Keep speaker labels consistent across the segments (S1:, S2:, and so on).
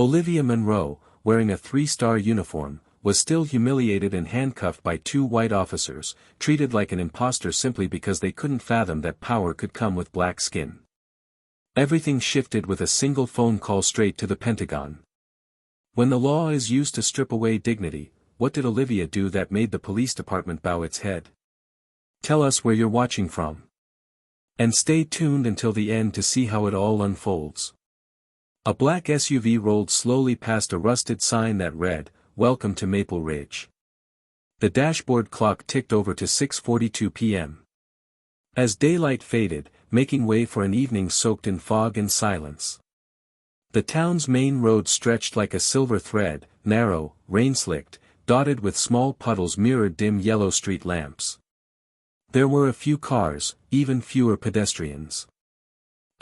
S1: Olivia Monroe, wearing a three-star uniform, was still humiliated and handcuffed by two white officers, treated like an imposter simply because they couldn't fathom that power could come with black skin. Everything shifted with a single phone call straight to the Pentagon. When the law is used to strip away dignity, what did Olivia do that made the police department bow its head? Tell us where you're watching from. And stay tuned until the end to see how it all unfolds. A black SUV rolled slowly past a rusted sign that read, "Welcome to Maple Ridge." The dashboard clock ticked over to 6:42 p.m. As daylight faded, making way for an evening soaked in fog and silence. The town's main road stretched like a silver thread, narrow, rain-slicked, dotted with small puddles mirrored dim yellow street lamps. There were a few cars, even fewer pedestrians.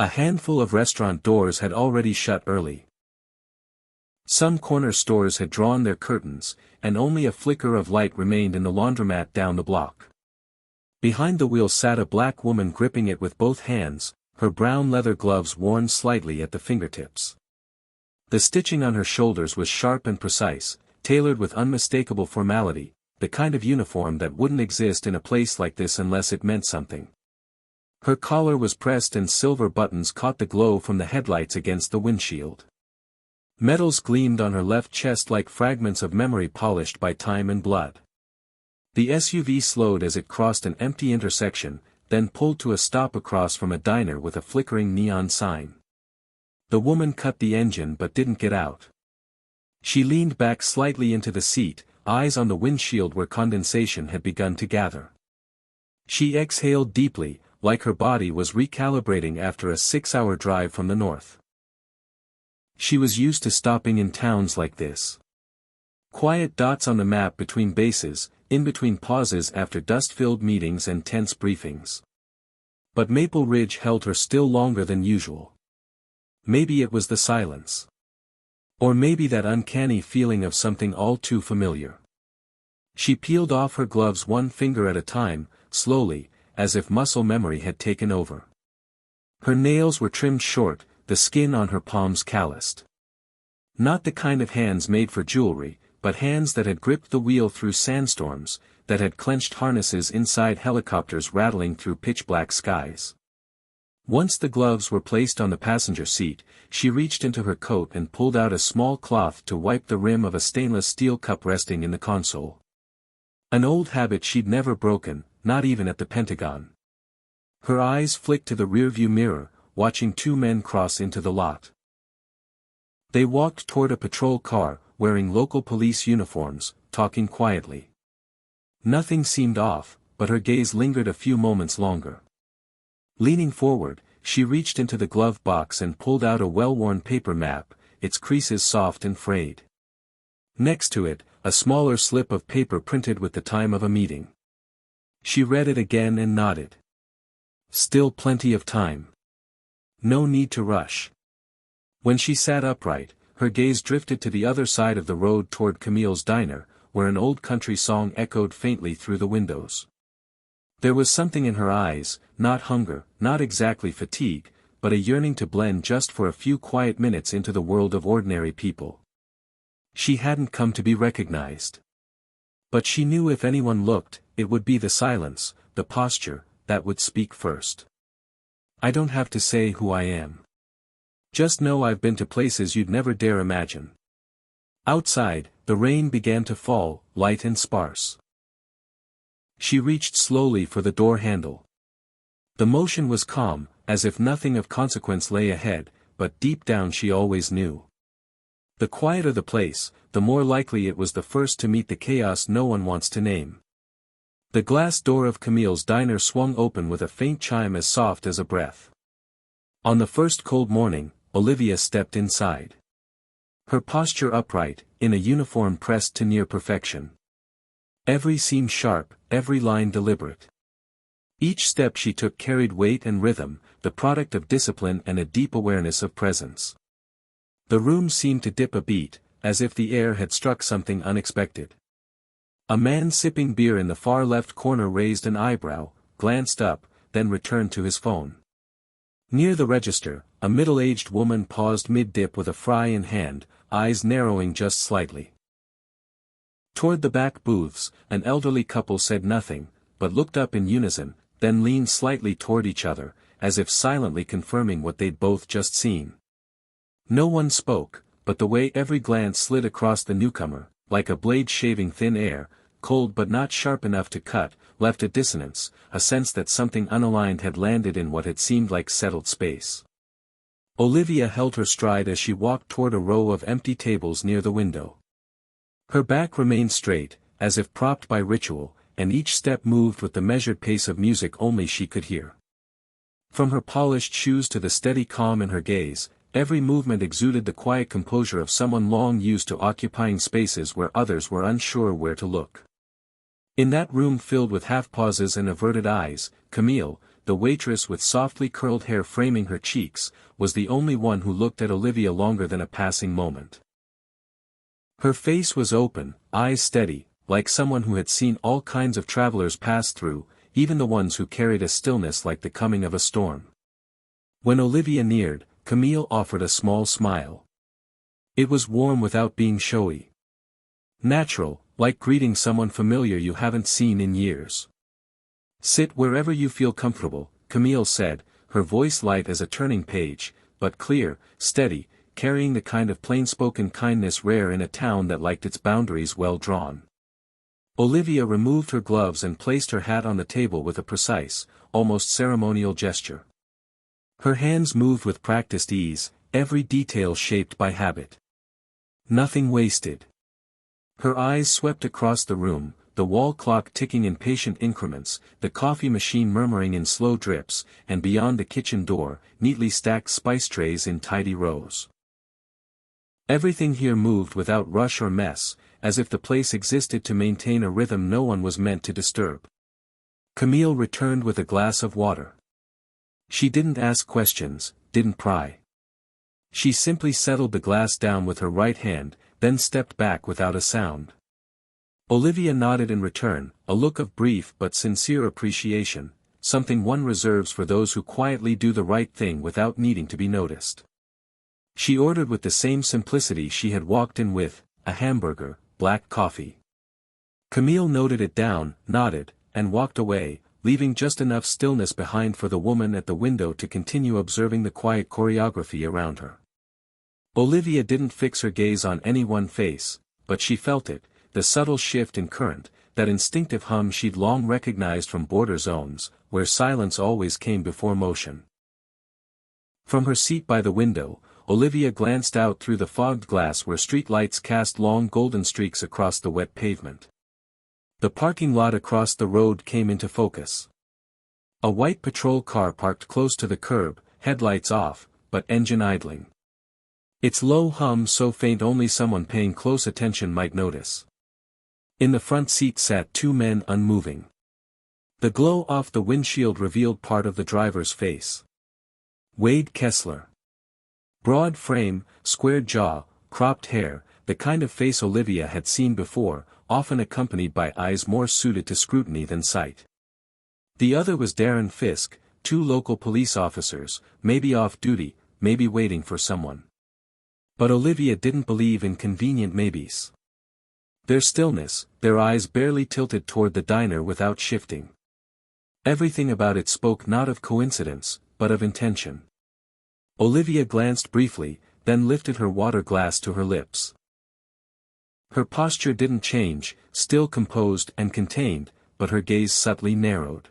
S1: A handful of restaurant doors had already shut early. Some corner stores had drawn their curtains, and only a flicker of light remained in the laundromat down the block. Behind the wheel sat a black woman gripping it with both hands, her brown leather gloves worn slightly at the fingertips. The stitching on her shoulders was sharp and precise, tailored with unmistakable formality, the kind of uniform that wouldn't exist in a place like this unless it meant something. Her collar was pressed and silver buttons caught the glow from the headlights against the windshield. Medals gleamed on her left chest like fragments of memory polished by time and blood. The SUV slowed as it crossed an empty intersection, then pulled to a stop across from a diner with a flickering neon sign. The woman cut the engine but didn't get out. She leaned back slightly into the seat, eyes on the windshield where condensation had begun to gather. She exhaled deeply, like her body was recalibrating after a 6-hour drive from the north. She was used to stopping in towns like this. Quiet dots on the map between bases, in between pauses after dust-filled meetings and tense briefings. But Maple Ridge held her still longer than usual. Maybe it was the silence. Or maybe that uncanny feeling of something all too familiar. She peeled off her gloves one finger at a time, slowly, as if muscle memory had taken over. Her nails were trimmed short, the skin on her palms calloused. Not the kind of hands made for jewelry, but hands that had gripped the wheel through sandstorms, that had clenched harnesses inside helicopters rattling through pitch-black skies. Once the gloves were placed on the passenger seat, she reached into her coat and pulled out a small cloth to wipe the rim of a stainless steel cup resting in the console. An old habit she'd never broken, not even at the Pentagon. Her eyes flicked to the rearview mirror, watching two men cross into the lot. They walked toward a patrol car, wearing local police uniforms, talking quietly. Nothing seemed off, but her gaze lingered a few moments longer. Leaning forward, she reached into the glove box and pulled out a well-worn paper map, its creases soft and frayed. Next to it, a smaller slip of paper printed with the time of a meeting. She read it again and nodded. Still plenty of time. No need to rush. When she sat upright, her gaze drifted to the other side of the road toward Camille's diner, where an old country song echoed faintly through the windows. There was something in her eyes, not hunger, not exactly fatigue, but a yearning to blend just for a few quiet minutes into the world of ordinary people. She hadn't come to be recognized. But she knew if anyone looked, it would be the silence, the posture, that would speak first. I don't have to say who I am. Just know I've been to places you'd never dare imagine. Outside, the rain began to fall, light and sparse. She reached slowly for the door handle. The motion was calm, as if nothing of consequence lay ahead, but deep down she always knew. The quieter the place, the more likely it was the first to meet the chaos no one wants to name. The glass door of Camille's diner swung open with a faint chime as soft as a breath. On the first cold morning, Olivia stepped inside. Her posture upright, in a uniform pressed to near perfection. Every seam sharp, every line deliberate. Each step she took carried weight and rhythm, the product of discipline and a deep awareness of presence. The room seemed to dip a beat, as if the air had struck something unexpected. A man sipping beer in the far left corner raised an eyebrow, glanced up, then returned to his phone. Near the register, a middle-aged woman paused mid-dip with a fry in hand, eyes narrowing just slightly. Toward the back booths, an elderly couple said nothing, but looked up in unison, then leaned slightly toward each other, as if silently confirming what they'd both just seen. No one spoke, but the way every glance slid across the newcomer, like a blade shaving thin air, cold but not sharp enough to cut, left a dissonance, a sense that something unaligned had landed in what had seemed like settled space. Olivia held her stride as she walked toward a row of empty tables near the window. Her back remained straight, as if propped by ritual, and each step moved with the measured pace of music only she could hear. From her polished shoes to the steady calm in her gaze, every movement exuded the quiet composure of someone long used to occupying spaces where others were unsure where to look. In that room filled with half-pauses and averted eyes, Camille, the waitress with softly curled hair framing her cheeks, was the only one who looked at Olivia longer than a passing moment. Her face was open, eyes steady, like someone who had seen all kinds of travelers pass through, even the ones who carried a stillness like the coming of a storm. When Olivia neared, Camille offered a small smile. It was warm without being showy. Natural, like greeting someone familiar you haven't seen in years. "Sit wherever you feel comfortable," Camille said, her voice light as a turning page, but clear, steady, carrying the kind of plain-spoken kindness rare in a town that liked its boundaries well drawn. Olivia removed her gloves and placed her hat on the table with a precise, almost ceremonial gesture. Her hands moved with practiced ease, every detail shaped by habit. Nothing wasted. Her eyes swept across the room, the wall clock ticking in patient increments, the coffee machine murmuring in slow drips, and beyond the kitchen door, neatly stacked spice trays in tidy rows. Everything here moved without rush or mess, as if the place existed to maintain a rhythm no one was meant to disturb. Camille returned with a glass of water. She didn't ask questions, didn't pry. She simply settled the glass down with her right hand, then stepped back without a sound. Olivia nodded in return, a look of brief but sincere appreciation, something one reserves for those who quietly do the right thing without needing to be noticed. She ordered with the same simplicity she had walked in with, a hamburger, black coffee. Camille noted it down, nodded, and walked away, leaving just enough stillness behind for the woman at the window to continue observing the quiet choreography around her. Olivia didn't fix her gaze on any one face, but she felt it, the subtle shift in current, that instinctive hum she'd long recognized from border zones, where silence always came before motion. From her seat by the window, Olivia glanced out through the fogged glass where street lights cast long golden streaks across the wet pavement. The parking lot across the road came into focus. A white patrol car parked close to the curb, headlights off, but engine idling. Its low hum so faint only someone paying close attention might notice. In the front seat sat two men unmoving. The glow off the windshield revealed part of the driver's face. Wade Kessler. Broad frame, squared jaw, cropped hair, the kind of face Olivia had seen before, often accompanied by eyes more suited to scrutiny than sight. The other was Darren Fisk, two local police officers, maybe off duty, maybe waiting for someone. But Olivia didn't believe in convenient maybes. Their stillness, their eyes barely tilted toward the diner without shifting. Everything about it spoke not of coincidence, but of intention. Olivia glanced briefly, then lifted her water glass to her lips. Her posture didn't change, still composed and contained, but her gaze subtly narrowed.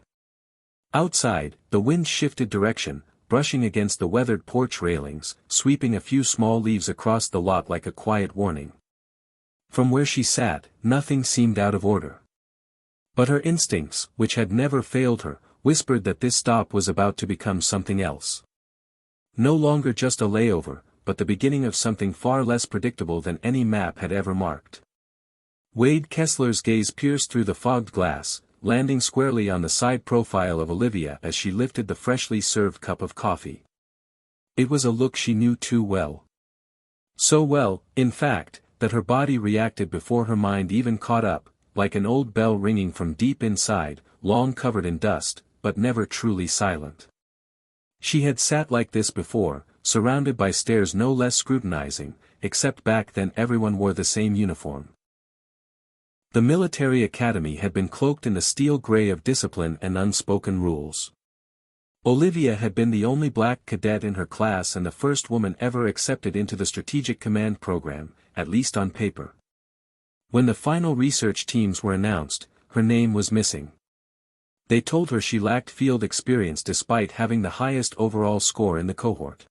S1: Outside, the wind shifted direction, brushing against the weathered porch railings, sweeping a few small leaves across the lot like a quiet warning. From where she sat, nothing seemed out of order. But her instincts, which had never failed her, whispered that this stop was about to become something else. No longer just a layover, but the beginning of something far less predictable than any map had ever marked. Wade Kessler's gaze pierced through the fogged glass, landing squarely on the side profile of Olivia as she lifted the freshly served cup of coffee. It was a look she knew too well. So well, in fact, that her body reacted before her mind even caught up, like an old bell ringing from deep inside, long covered in dust, but never truly silent. She had sat like this before, surrounded by stares no less scrutinizing, except back then everyone wore the same uniform. The military academy had been cloaked in the steel gray of discipline and unspoken rules. Olivia had been the only black cadet in her class and the first woman ever accepted into the Strategic Command program, at least on paper. When the final research teams were announced, her name was missing. They told her she lacked field experience despite having the highest overall score in the cohort.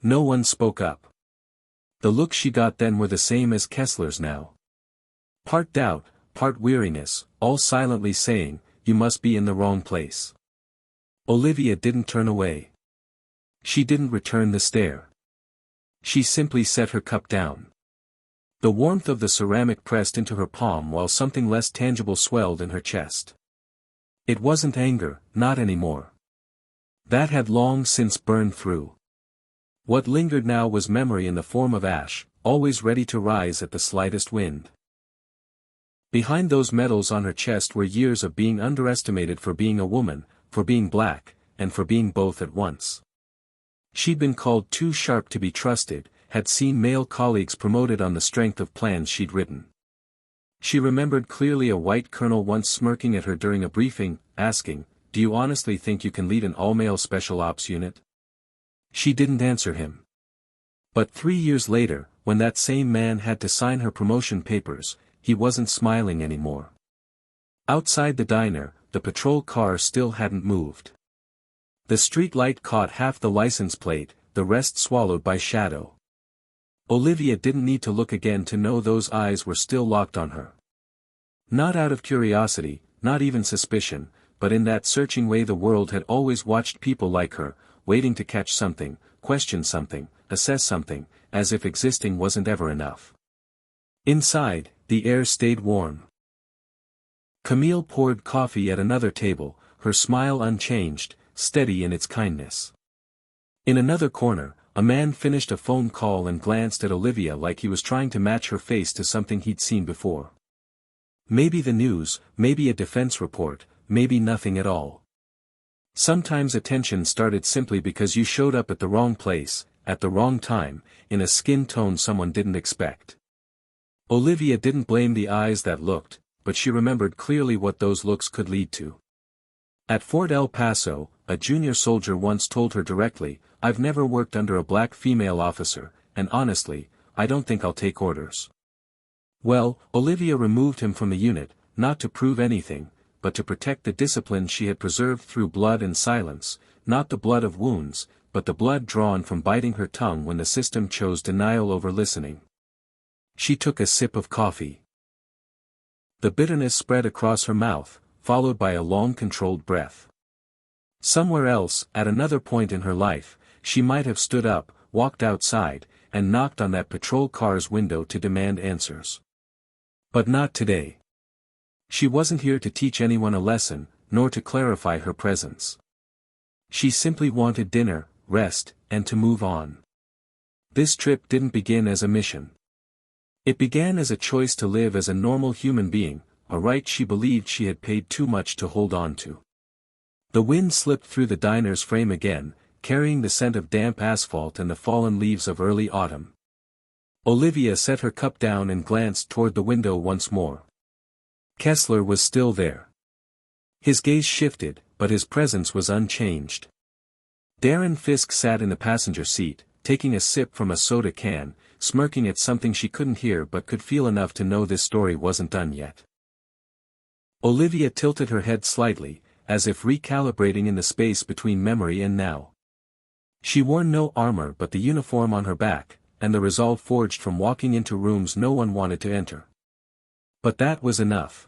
S1: No one spoke up. The looks she got then were the same as Kessler's now. Part doubt, part weariness, all silently saying, "You must be in the wrong place." Olivia didn't turn away. She didn't return the stare. She simply set her cup down. The warmth of the ceramic pressed into her palm while something less tangible swelled in her chest. It wasn't anger, not anymore. That had long since burned through. What lingered now was memory in the form of ash, always ready to rise at the slightest wind. Behind those medals on her chest were years of being underestimated for being a woman, for being black, and for being both at once. She'd been called too sharp to be trusted, had seen male colleagues promoted on the strength of plans she'd written. She remembered clearly a white colonel once smirking at her during a briefing, asking, "Do you honestly think you can lead an all-male special ops unit?" She didn't answer him. But 3 years later, when that same man had to sign her promotion papers, he wasn't smiling anymore. Outside the diner, the patrol car still hadn't moved. The street light caught half the license plate, the rest swallowed by shadow. Olivia didn't need to look again to know those eyes were still locked on her. Not out of curiosity, not even suspicion, but in that searching way the world had always watched people like her, waiting to catch something, question something, assess something, as if existing wasn't ever enough. Inside, the air stayed warm. Camille poured coffee at another table, her smile unchanged, steady in its kindness. In another corner, a man finished a phone call and glanced at Olivia like he was trying to match her face to something he'd seen before. Maybe the news, maybe a defense report, maybe nothing at all. Sometimes attention started simply because you showed up at the wrong place, at the wrong time, in a skin tone someone didn't expect. Olivia didn't blame the eyes that looked, but she remembered clearly what those looks could lead to. At Fort El Paso, a junior soldier once told her directly, "I've never worked under a black female officer, and honestly, I don't think I'll take orders." Well, Olivia removed him from the unit, not to prove anything, but to protect the discipline she had preserved through blood and silence, not the blood of wounds, but the blood drawn from biting her tongue when the system chose denial over listening. She took a sip of coffee. The bitterness spread across her mouth, followed by a long controlled breath. Somewhere else, at another point in her life, she might have stood up, walked outside, and knocked on that patrol car's window to demand answers. But not today. She wasn't here to teach anyone a lesson, nor to clarify her presence. She simply wanted dinner, rest, and to move on. This trip didn't begin as a mission. It began as a choice to live as a normal human being, a right she believed she had paid too much to hold on to. The wind slipped through the diner's frame again, carrying the scent of damp asphalt and the fallen leaves of early autumn. Olivia set her cup down and glanced toward the window once more. Kessler was still there. His gaze shifted, but his presence was unchanged. Darren Fisk sat in the passenger seat, taking a sip from a soda can, smirking at something she couldn't hear but could feel enough to know this story wasn't done yet. Olivia tilted her head slightly, as if recalibrating in the space between memory and now. She wore no armor but the uniform on her back, and the resolve forged from walking into rooms no one wanted to enter. But that was enough.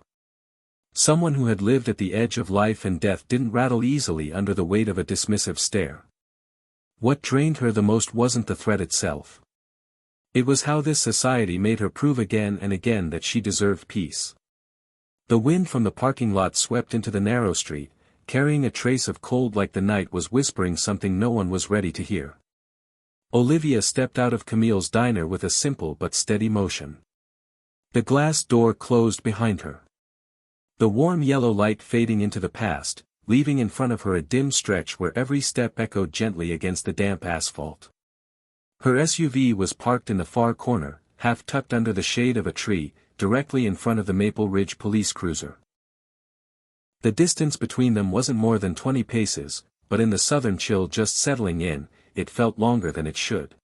S1: Someone who had lived at the edge of life and death didn't rattle easily under the weight of a dismissive stare. What drained her the most wasn't the threat itself. It was how this society made her prove again and again that she deserved peace. The wind from the parking lot swept into the narrow street, carrying a trace of cold like the night was whispering something no one was ready to hear. Olivia stepped out of Camille's diner with a simple but steady motion. The glass door closed behind her. The warm yellow light fading into the past, leaving in front of her a dim stretch where every step echoed gently against the damp asphalt. Her SUV was parked in the far corner, half tucked under the shade of a tree, directly in front of the Maple Ridge police cruiser. The distance between them wasn't more than 20 paces, but in the southern chill just settling in, it felt longer than it should.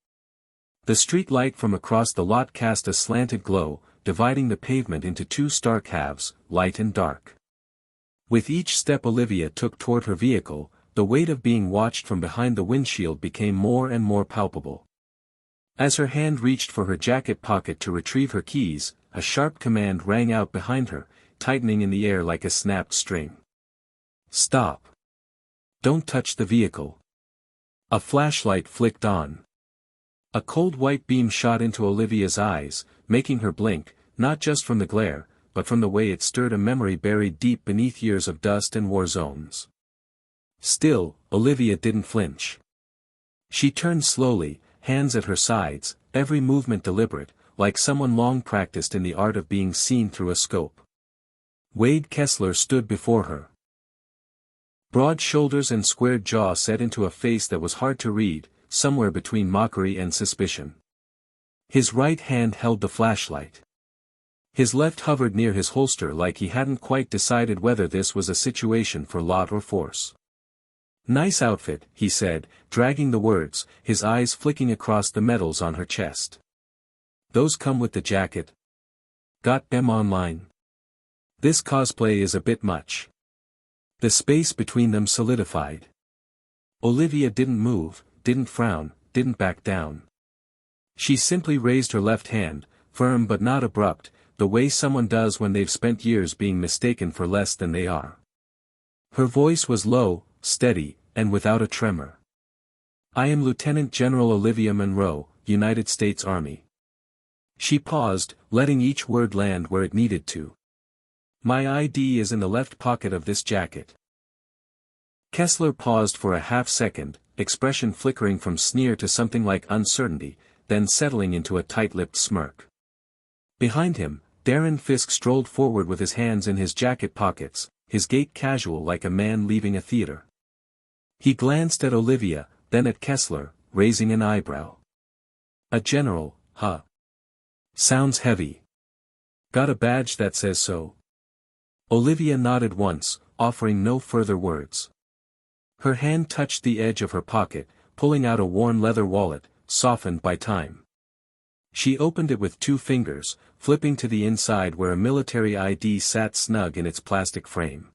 S1: The street light from across the lot cast a slanted glow, dividing the pavement into two stark halves, light and dark. With each step Olivia took toward her vehicle, the weight of being watched from behind the windshield became more and more palpable. As her hand reached for her jacket pocket to retrieve her keys, a sharp command rang out behind her, tightening in the air like a snapped string. "Stop. Don't touch the vehicle." A flashlight flicked on. A cold white beam shot into Olivia's eyes, making her blink, not just from the glare, but from the way it stirred a memory buried deep beneath years of dust and war zones. Still, Olivia didn't flinch. She turned slowly, hands at her sides, every movement deliberate, like someone long practiced in the art of being seen through a scope. Wade Kessler stood before her. Broad shoulders and squared jaw set into a face that was hard to read, somewhere between mockery and suspicion. His right hand held the flashlight. His left hovered near his holster like he hadn't quite decided whether this was a situation for lot or force. "Nice outfit," he said, dragging the words, his eyes flicking across the medals on her chest. "Those come with the jacket. Got them online. This cosplay is a bit much." The space between them solidified. Olivia didn't move, didn't frown, didn't back down. She simply raised her left hand, firm but not abrupt, the way someone does when they've spent years being mistaken for less than they are. Her voice was low, steady, and without a tremor. "I am Lieutenant General Olivia Monroe, United States Army." She paused, letting each word land where it needed to. "My ID is in the left pocket of this jacket." Kessler paused for a half-second, expression flickering from sneer to something like uncertainty, then settling into a tight-lipped smirk. Behind him, Darren Fisk strolled forward with his hands in his jacket pockets, his gait casual like a man leaving a theater. He glanced at Olivia, then at Kessler, raising an eyebrow. "A general, huh? Sounds heavy. Got a badge that says so?" Olivia nodded once, offering no further words. Her hand touched the edge of her pocket, pulling out a worn leather wallet, softened by time. She opened it with 2 fingers, flipping to the inside where a military ID sat snug in its plastic frame.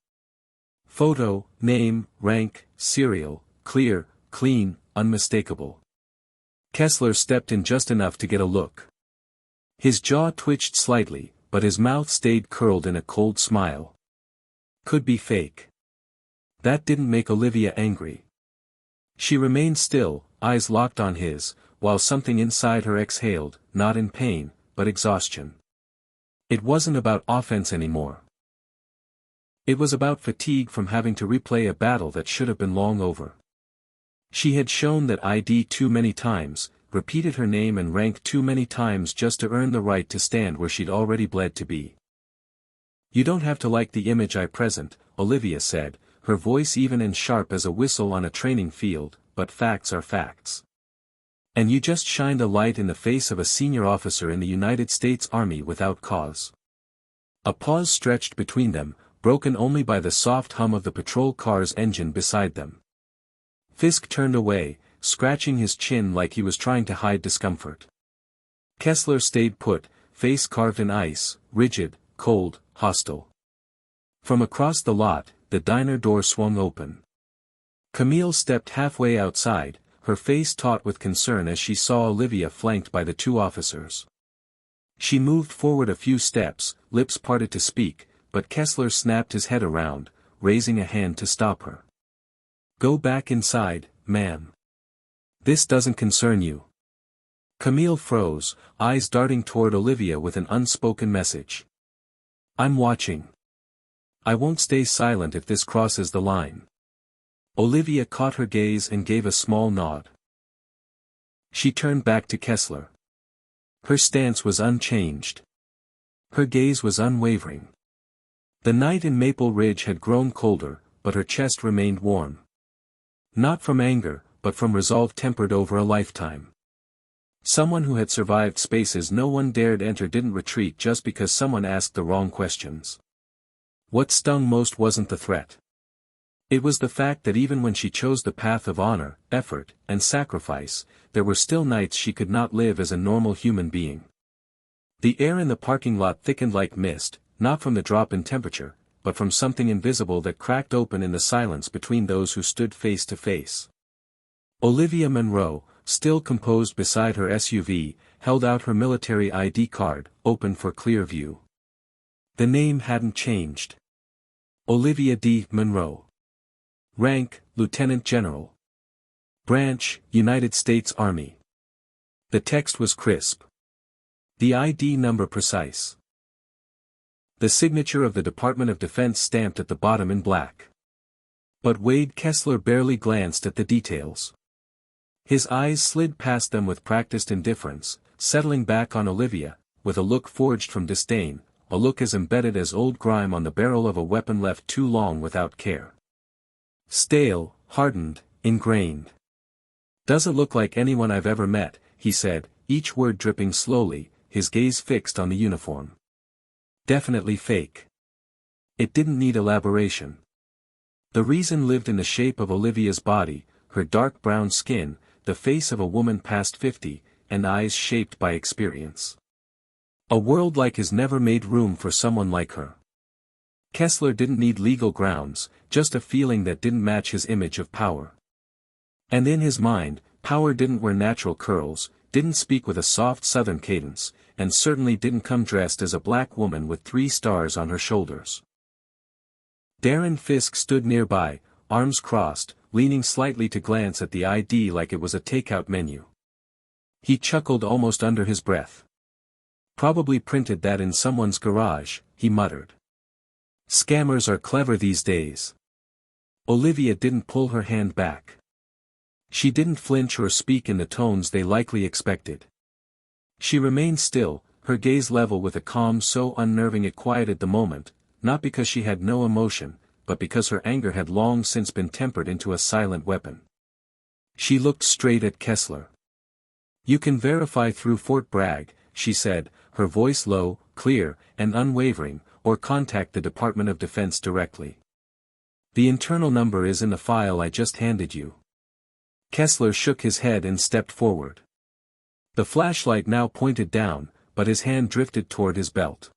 S1: Photo, name, rank, serial, clear, clean, unmistakable. Kessler stepped in just enough to get a look. His jaw twitched slightly, but his mouth stayed curled in a cold smile. Could be fake. That didn't make Olivia angry. She remained still, eyes locked on his, while something inside her exhaled, not in pain, but exhaustion. It wasn't about offense anymore. It was about fatigue from having to replay a battle that should have been long over. She had shown that ID too many times, repeated her name and rank too many times just to earn the right to stand where she'd already bled to be. "You don't have to like the image I present," Olivia said, her voice even and sharp as a whistle on a training field, "but facts are facts. And you just shined a light in the face of a senior officer in the United States Army without cause." A pause stretched between them, broken only by the soft hum of the patrol car's engine beside them. Fisk turned away, scratching his chin like he was trying to hide discomfort. Kessler stayed put, face carved in ice, rigid, cold, hostile. From across the lot, the diner door swung open. Camille stepped halfway outside, her face taut with concern as she saw Olivia flanked by the 2 officers. She moved forward a few steps, lips parted to speak, but Kessler snapped his head around, raising a hand to stop her. "Go back inside, ma'am. This doesn't concern you." Camille froze, eyes darting toward Olivia with an unspoken message. "I'm watching. I won't stay silent if this crosses the line." Olivia caught her gaze and gave a small nod. She turned back to Kessler. Her stance was unchanged. Her gaze was unwavering. The night in Maple Ridge had grown colder, but her chest remained warm. Not from anger, but from resolve tempered over a lifetime. Someone who had survived spaces no one dared enter didn't retreat just because someone asked the wrong questions. What stung most wasn't the threat. It was the fact that even when she chose the path of honor, effort, and sacrifice, there were still nights she could not live as a normal human being. The air in the parking lot thickened like mist, not from the drop in temperature, but from something invisible that cracked open in the silence between those who stood face to face. Olivia Monroe, still composed beside her SUV, held out her military ID card, open for clear view. The name hadn't changed. Olivia D. Monroe. Rank, Lieutenant General. Branch, United States Army. The text was crisp. The ID number precise. The signature of the Department of Defense stamped at the bottom in black. But Wade Kessler barely glanced at the details. His eyes slid past them with practiced indifference, settling back on Olivia, with a look forged from disdain, a look as embedded as old grime on the barrel of a weapon left too long without care. Stale, hardened, ingrained. Doesn't look like anyone I've ever met, he said, each word dripping slowly, his gaze fixed on the uniform. Definitely fake. It didn't need elaboration. The reason lived in the shape of Olivia's body, her dark brown skin, the face of a woman past 50, and eyes shaped by experience. A world like his never made room for someone like her. Kessler didn't need legal grounds, just a feeling that didn't match his image of power. And in his mind, power didn't wear natural curls, didn't speak with a soft southern cadence, and certainly didn't come dressed as a black woman with 3 stars on her shoulders. Darren Fisk stood nearby, arms crossed, leaning slightly to glance at the ID like it was a takeout menu. He chuckled almost under his breath. Probably printed that in someone's garage, he muttered. Scammers are clever these days. Olivia didn't pull her hand back. She didn't flinch or speak in the tones they likely expected. She remained still, her gaze level with a calm so unnerving it quieted the moment, not because she had no emotion, but because her anger had long since been tempered into a silent weapon. She looked straight at Kessler. You can verify through Fort Bragg, she said, her voice low, clear, and unwavering, or contact the Department of Defense directly. The internal number is in the file I just handed you. Kessler shook his head and stepped forward. The flashlight now pointed down, but his hand drifted toward his belt.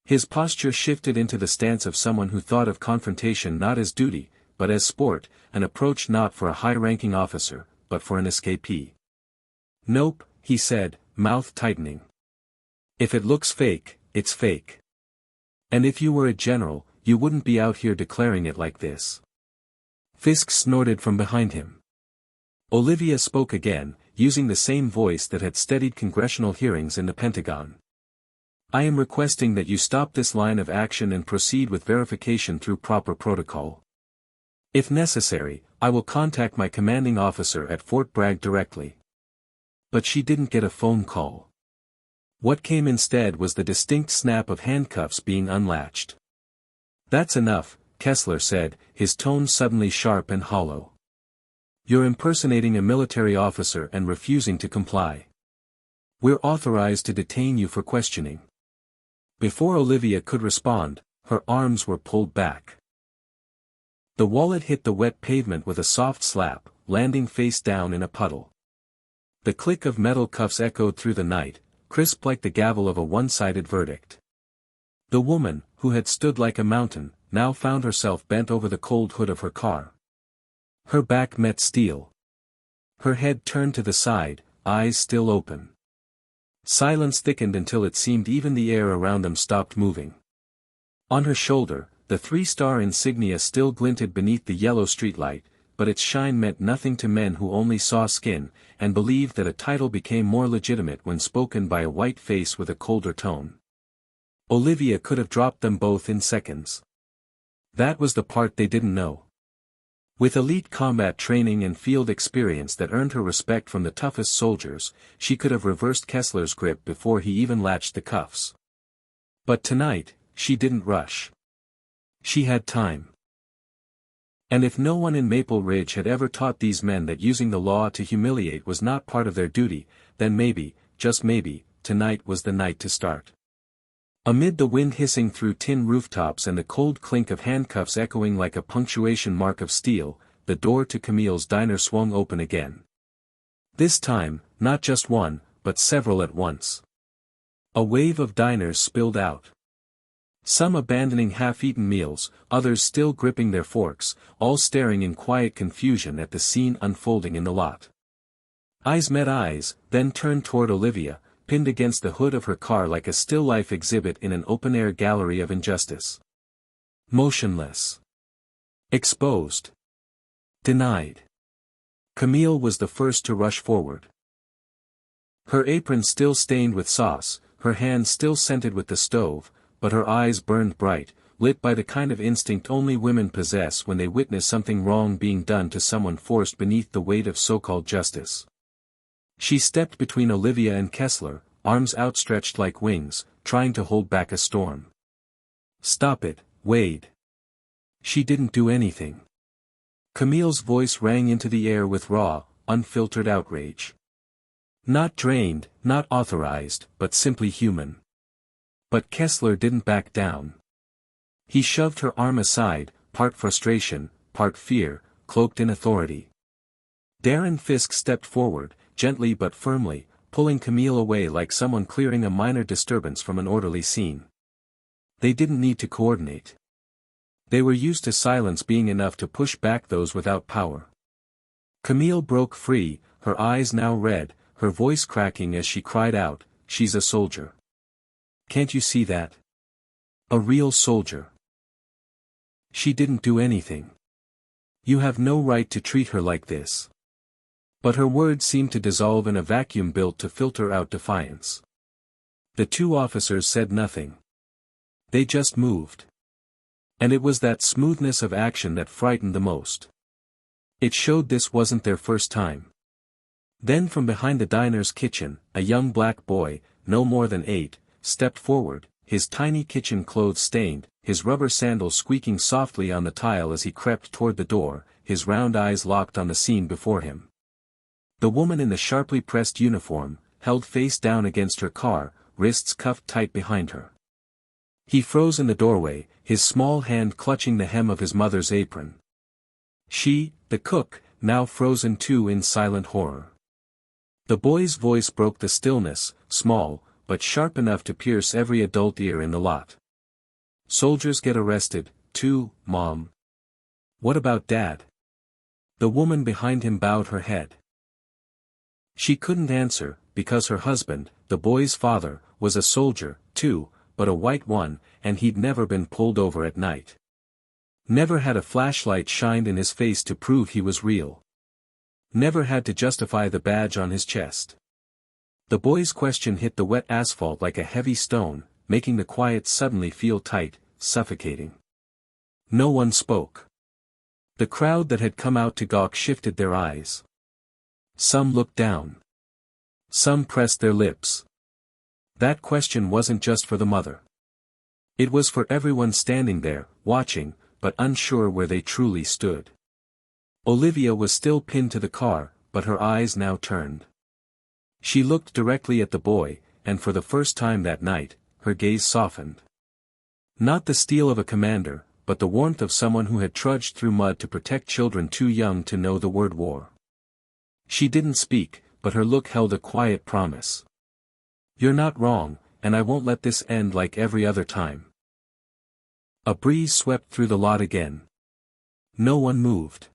S1: His posture shifted into the stance of someone who thought of confrontation not as duty, but as sport, an approach not for a high-ranking officer, but for an escapee. Nope, he said, mouth tightening. If it looks fake, it's fake. And if you were a general, you wouldn't be out here declaring it like this. Fisk snorted from behind him. Olivia spoke again, using the same voice that had steadied congressional hearings in the Pentagon. I am requesting that you stop this line of action and proceed with verification through proper protocol. If necessary, I will contact my commanding officer at Fort Bragg directly. But she didn't get a phone call. What came instead was the distinct snap of handcuffs being unlatched. That's enough, Kessler said, his tone suddenly sharp and hollow. You're impersonating a military officer and refusing to comply. We're authorized to detain you for questioning. Before Olivia could respond, her arms were pulled back. The wallet hit the wet pavement with a soft slap, landing face down in a puddle. The click of metal cuffs echoed through the night, crisp like the gavel of a one-sided verdict. The woman, who had stood like a mountain, now found herself bent over the cold hood of her car. Her back met steel. Her head turned to the side, eyes still open. Silence thickened until it seemed even the air around them stopped moving. On her shoulder, the 3-star insignia still glinted beneath the yellow streetlight, but its shine meant nothing to men who only saw skin, and believed that a title became more legitimate when spoken by a white face with a colder tone. Olivia could have dropped them both in seconds. That was the part they didn't know. With elite combat training and field experience that earned her respect from the toughest soldiers, she could have reversed Kessler's grip before he even latched the cuffs. But tonight, she didn't rush. She had time. And if no one in Maple Ridge had ever taught these men that using the law to humiliate was not part of their duty, then maybe, just maybe, tonight was the night to start. Amid the wind hissing through tin rooftops and the cold clink of handcuffs echoing like a punctuation mark of steel, the door to Camille's diner swung open again. This time, not just one, but several at once. A wave of diners spilled out. Some abandoning half-eaten meals, others still gripping their forks, all staring in quiet confusion at the scene unfolding in the lot. Eyes met eyes, then turned toward Olivia, pinned against the hood of her car like a still-life exhibit in an open-air gallery of injustice. Motionless. Exposed. Denied. Camille was the first to rush forward. Her apron still stained with sauce, her hands still scented with the stove, but her eyes burned bright, lit by the kind of instinct only women possess when they witness something wrong being done to someone forced beneath the weight of so-called justice. She stepped between Olivia and Kessler, arms outstretched like wings, trying to hold back a storm. "Stop it, Wade. She didn't do anything." Camille's voice rang into the air with raw, unfiltered outrage. Not drained, not authorized, but simply human. But Kessler didn't back down. He shoved her arm aside, part frustration, part fear, cloaked in authority. Darren Fisk stepped forward, gently but firmly, pulling Camille away like someone clearing a minor disturbance from an orderly scene. They didn't need to coordinate. They were used to silence being enough to push back those without power. Camille broke free, her eyes now red, her voice cracking as she cried out, "She's a soldier. Can't you see that? A real soldier. She didn't do anything. You have no right to treat her like this." But her words seemed to dissolve in a vacuum built to filter out defiance. The two officers said nothing. They just moved. And it was that smoothness of action that frightened the most. It showed this wasn't their first time. Then from behind the diner's kitchen, a young black boy, no more than 8, stepped forward, his tiny kitchen clothes stained, his rubber sandals squeaking softly on the tile as he crept toward the door, his round eyes locked on the scene before him. The woman in the sharply pressed uniform, held face down against her car, wrists cuffed tight behind her. He froze in the doorway, his small hand clutching the hem of his mother's apron. She, the cook, now frozen too in silent horror. The boy's voice broke the stillness, small, but sharp enough to pierce every adult ear in the lot. "Soldiers get arrested, too, Mom. What about Dad?" The woman behind him bowed her head. She couldn't answer, because her husband, the boy's father, was a soldier, too, but a white one, and he'd never been pulled over at night. Never had a flashlight shined in his face to prove he was real. Never had to justify the badge on his chest. The boy's question hit the wet asphalt like a heavy stone, making the quiet suddenly feel tight, suffocating. No one spoke. The crowd that had come out to gawk shifted their eyes. Some looked down. Some pressed their lips. That question wasn't just for the mother. It was for everyone standing there, watching, but unsure where they truly stood. Olivia was still pinned to the car, but her eyes now turned. She looked directly at the boy, and for the first time that night, her gaze softened. Not the steel of a commander, but the warmth of someone who had trudged through mud to protect children too young to know the word war. She didn't speak, but her look held a quiet promise. "You're not wrong, and I won't let this end like every other time." A breeze swept through the lot again. No one moved.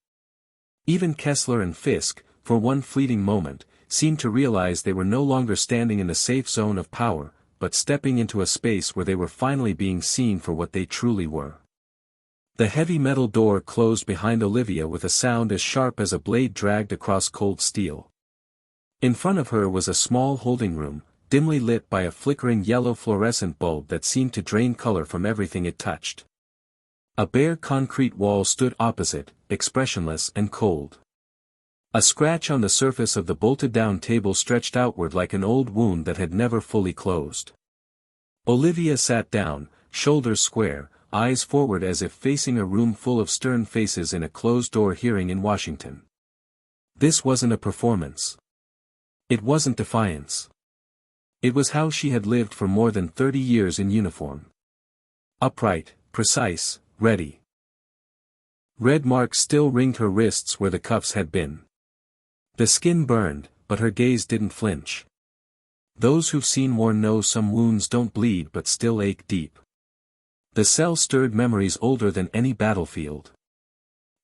S1: Even Kessler and Fisk, for one fleeting moment, seemed to realize they were no longer standing in the safe zone of power, but stepping into a space where they were finally being seen for what they truly were. The heavy metal door closed behind Olivia with a sound as sharp as a blade dragged across cold steel. In front of her was a small holding room, dimly lit by a flickering yellow fluorescent bulb that seemed to drain color from everything it touched. A bare concrete wall stood opposite, expressionless and cold. A scratch on the surface of the bolted-down table stretched outward like an old wound that had never fully closed. Olivia sat down, shoulders square, eyes forward as if facing a room full of stern faces in a closed-door hearing in Washington. This wasn't a performance. It wasn't defiance. It was how she had lived for more than 30 years in uniform. Upright, precise, ready. Red marks still ringed her wrists where the cuffs had been. The skin burned, but her gaze didn't flinch. Those who've seen war know some wounds don't bleed but still ache deep. The cell stirred memories older than any battlefield.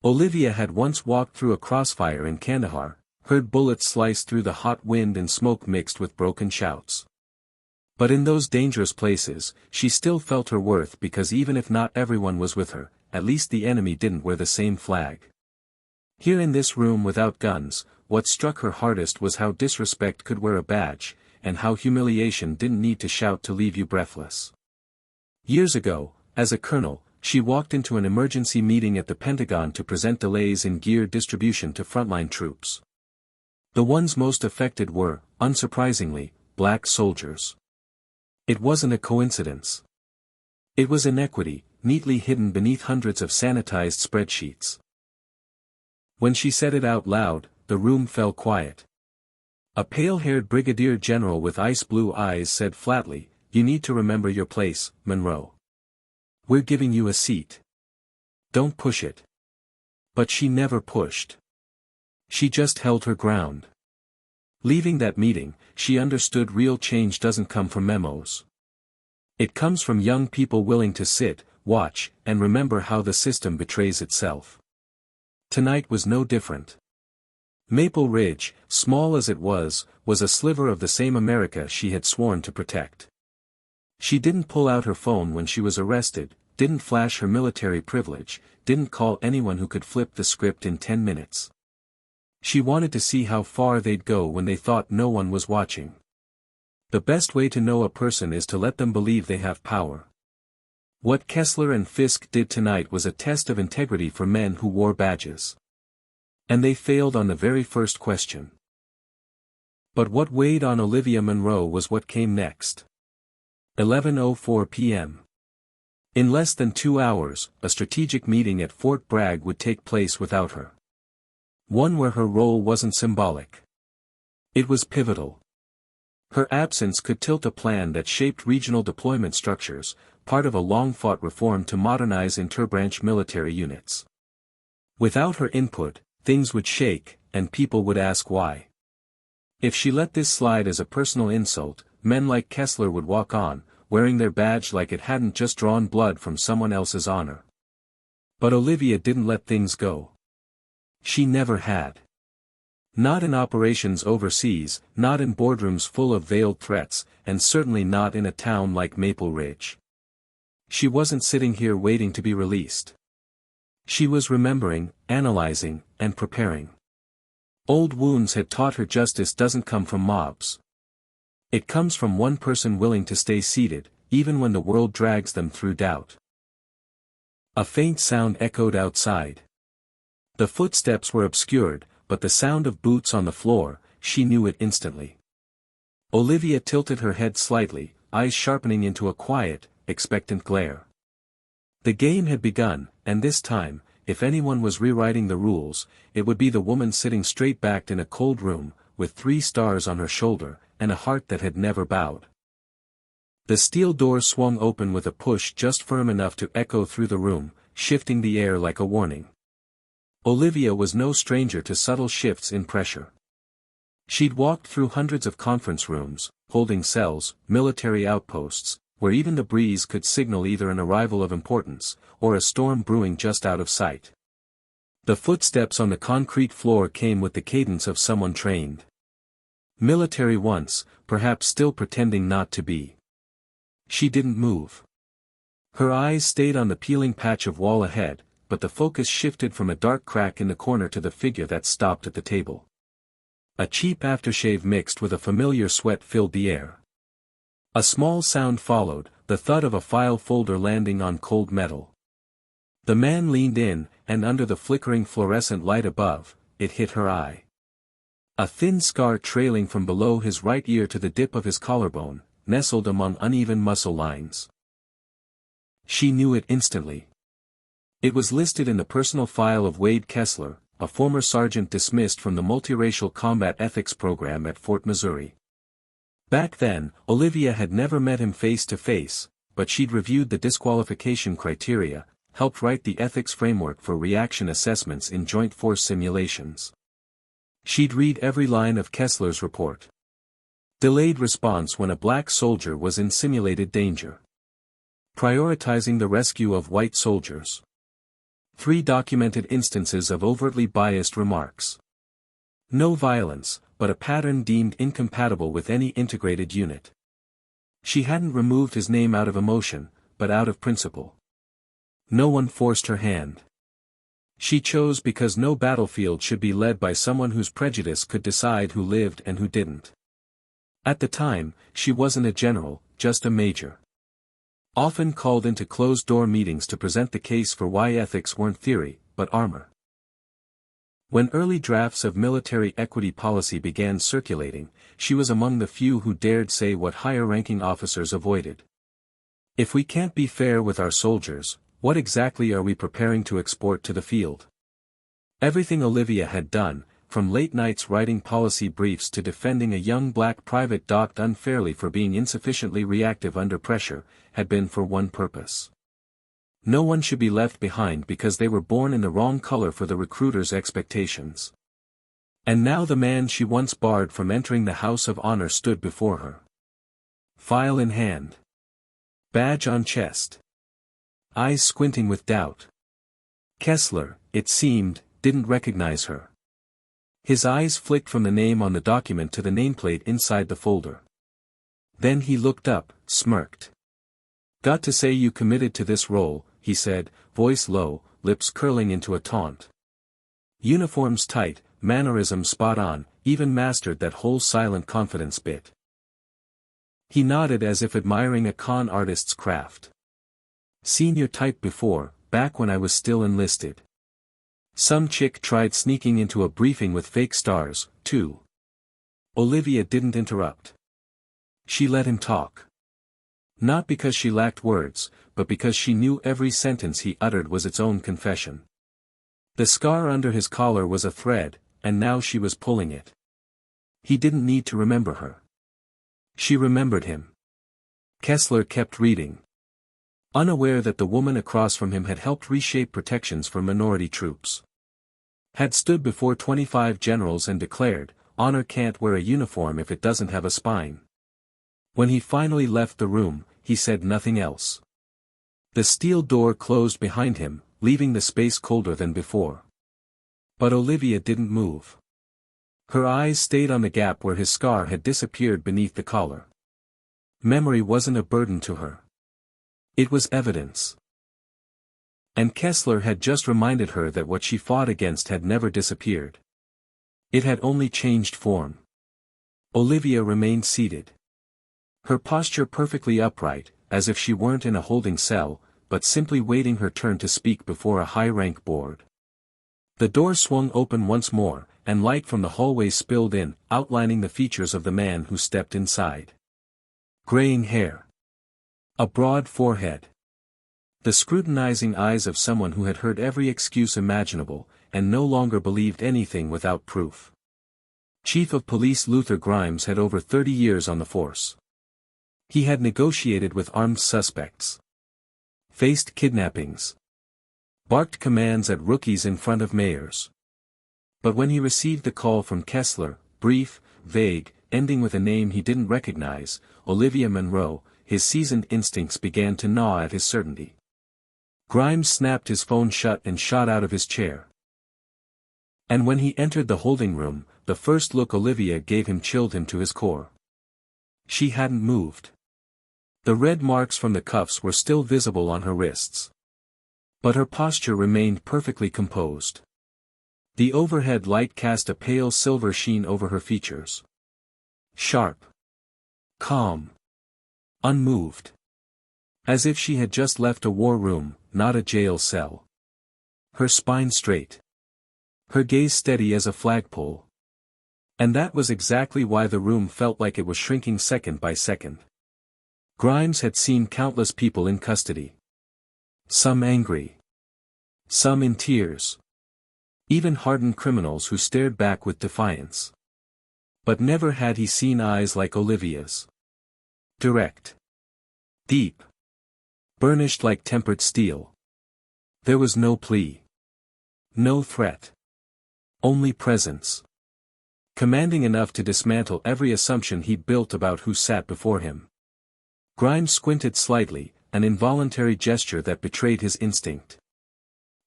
S1: Olivia had once walked through a crossfire in Kandahar, heard bullets slice through the hot wind and smoke mixed with broken shouts. But in those dangerous places, she still felt her worth because even if not everyone was with her, at least the enemy didn't wear the same flag. Here in this room without guns, what struck her hardest was how disrespect could wear a badge, and how humiliation didn't need to shout to leave you breathless. Years ago, as a colonel, she walked into an emergency meeting at the Pentagon to present delays in gear distribution to frontline troops. The ones most affected were, unsurprisingly, black soldiers. It wasn't a coincidence. It was inequity, neatly hidden beneath hundreds of sanitized spreadsheets. When she said it out loud, the room fell quiet. A pale-haired brigadier general with ice-blue eyes said flatly, "You need to remember your place, Monroe. We're giving you a seat. Don't push it." But she never pushed. She just held her ground. Leaving that meeting, she understood real change doesn't come from memos. It comes from young people willing to sit, watch, and remember how the system betrays itself. Tonight was no different. Maple Ridge, small as it was a sliver of the same America she had sworn to protect. She didn't pull out her phone when she was arrested, didn't flash her military privilege, didn't call anyone who could flip the script in 10 minutes. She wanted to see how far they'd go when they thought no one was watching. The best way to know a person is to let them believe they have power. What Kessler and Fisk did tonight was a test of integrity for men who wore badges. And they failed on the very first question. But what weighed on Olivia Monroe was what came next. 11:04 p.m. In less than 2 hours, a strategic meeting at Fort Bragg would take place without her. One where her role wasn't symbolic. It was pivotal. Her absence could tilt a plan that shaped regional deployment structures, part of a long-fought reform to modernize interbranch military units. Without her input, things would shake, and people would ask why. If she let this slide as a personal insult, men like Kessler would walk on, wearing their badge like it hadn't just drawn blood from someone else's honor. But Olivia didn't let things go. She never had. Not in operations overseas, not in boardrooms full of veiled threats, and certainly not in a town like Maple Ridge. She wasn't sitting here waiting to be released. She was remembering, analyzing, and preparing. Old wounds had taught her justice doesn't come from mobs. It comes from one person willing to stay seated, even when the world drags them through doubt. A faint sound echoed outside. The footsteps were obscured, but the sound of boots on the floor, she knew it instantly. Olivia tilted her head slightly, eyes sharpening into a quiet, expectant glare. The game had begun, and this time, if anyone was rewriting the rules, it would be the woman sitting straight-backed in a cold room, with 3 stars on her shoulder, and a heart that had never bowed. The steel door swung open with a push just firm enough to echo through the room, shifting the air like a warning. Olivia was no stranger to subtle shifts in pressure. She'd walked through hundreds of conference rooms, holding cells, military outposts, where even the breeze could signal either an arrival of importance, or a storm brewing just out of sight. The footsteps on the concrete floor came with the cadence of someone trained. Military once, perhaps still pretending not to be. She didn't move. Her eyes stayed on the peeling patch of wall ahead, but the focus shifted from a dark crack in the corner to the figure that stopped at the table. A cheap aftershave mixed with a familiar sweat filled the air. A small sound followed, the thud of a file folder landing on cold metal. The man leaned in, and under the flickering fluorescent light above, it hit her eye. A thin scar trailing from below his right ear to the dip of his collarbone, nestled among uneven muscle lines. She knew it instantly. It was listed in the personal file of Wade Kessler, a former sergeant dismissed from the multiracial combat ethics program at Fort Missouri. Back then, Olivia had never met him face to face, but she'd reviewed the disqualification criteria, helped write the ethics framework for reaction assessments in joint force simulations. She'd read every line of Kessler's report. Delayed response when a black soldier was in simulated danger. Prioritizing the rescue of white soldiers. 3 documented instances of overtly biased remarks. No violence, but a pattern deemed incompatible with any integrated unit. She hadn't removed his name out of emotion, but out of principle. No one forced her hand. She chose because no battlefield should be led by someone whose prejudice could decide who lived and who didn't. At the time, she wasn't a general, just a major. Often called into closed-door meetings to present the case for why ethics weren't theory, but armor. When early drafts of military equity policy began circulating, she was among the few who dared say what higher-ranking officers avoided. If we can't be fair with our soldiers, what exactly are we preparing to export to the field? Everything Olivia had done, from late nights writing policy briefs to defending a young black private docked unfairly for being insufficiently reactive under pressure, had been for one purpose. No one should be left behind because they were born in the wrong color for the recruiter's expectations. And now the man she once barred from entering the House of Honor stood before her. File in hand. Badge on chest. Eyes squinting with doubt. Kessler, it seemed, didn't recognize her. His eyes flicked from the name on the document to the nameplate inside the folder. Then he looked up, smirked. "Got to say you committed to this role," he said, voice low, lips curling into a taunt. Uniforms tight, mannerisms spot on, even mastered that whole silent confidence bit. He nodded as if admiring a con artist's craft. "Seen your type before, back when I was still enlisted. Some chick tried sneaking into a briefing with fake stars, too." Olivia didn't interrupt. She let him talk. Not because she lacked words, but because she knew every sentence he uttered was its own confession. The scar under his collar was a thread, and now she was pulling it. He didn't need to remember her. She remembered him. Kessler kept reading. Unaware that the woman across from him had helped reshape protections for minority troops. Had stood before 25 generals and declared, "Honor can't wear a uniform if it doesn't have a spine." When he finally left the room, he said nothing else. The steel door closed behind him, leaving the space colder than before. But Olivia didn't move. Her eyes stayed on the gap where his scar had disappeared beneath the collar. Memory wasn't a burden to her. It was evidence. And Kessler had just reminded her that what she fought against had never disappeared. It had only changed form. Olivia remained seated. Her posture perfectly upright, as if she weren't in a holding cell, but simply waiting her turn to speak before a high-rank board. The door swung open once more, and light from the hallway spilled in, outlining the features of the man who stepped inside. Graying hair. A broad forehead. The scrutinizing eyes of someone who had heard every excuse imaginable, and no longer believed anything without proof. Chief of Police Luther Grimes had over 30 years on the force. He had negotiated with armed suspects. Faced kidnappings. Barked commands at rookies in front of mayors. But when he received the call from Kessler, brief, vague, ending with a name he didn't recognize, Olivia Monroe, his seasoned instincts began to gnaw at his certainty. Grimes snapped his phone shut and shot out of his chair. And when he entered the holding room, the first look Olivia gave him chilled him to his core. She hadn't moved. The red marks from the cuffs were still visible on her wrists. But her posture remained perfectly composed. The overhead light cast a pale silver sheen over her features. Sharp. Calm. Unmoved. As if she had just left a war room, not a jail cell. Her spine straight. Her gaze steady as a flagpole. And that was exactly why the room felt like it was shrinking second by second. Grimes had seen countless people in custody. Some angry. Some in tears. Even hardened criminals who stared back with defiance. But never had he seen eyes like Olivia's. Direct. Deep. Burnished like tempered steel. There was no plea. No threat. Only presence. Commanding enough to dismantle every assumption he'd built about who sat before him. Grimes squinted slightly, an involuntary gesture that betrayed his instinct.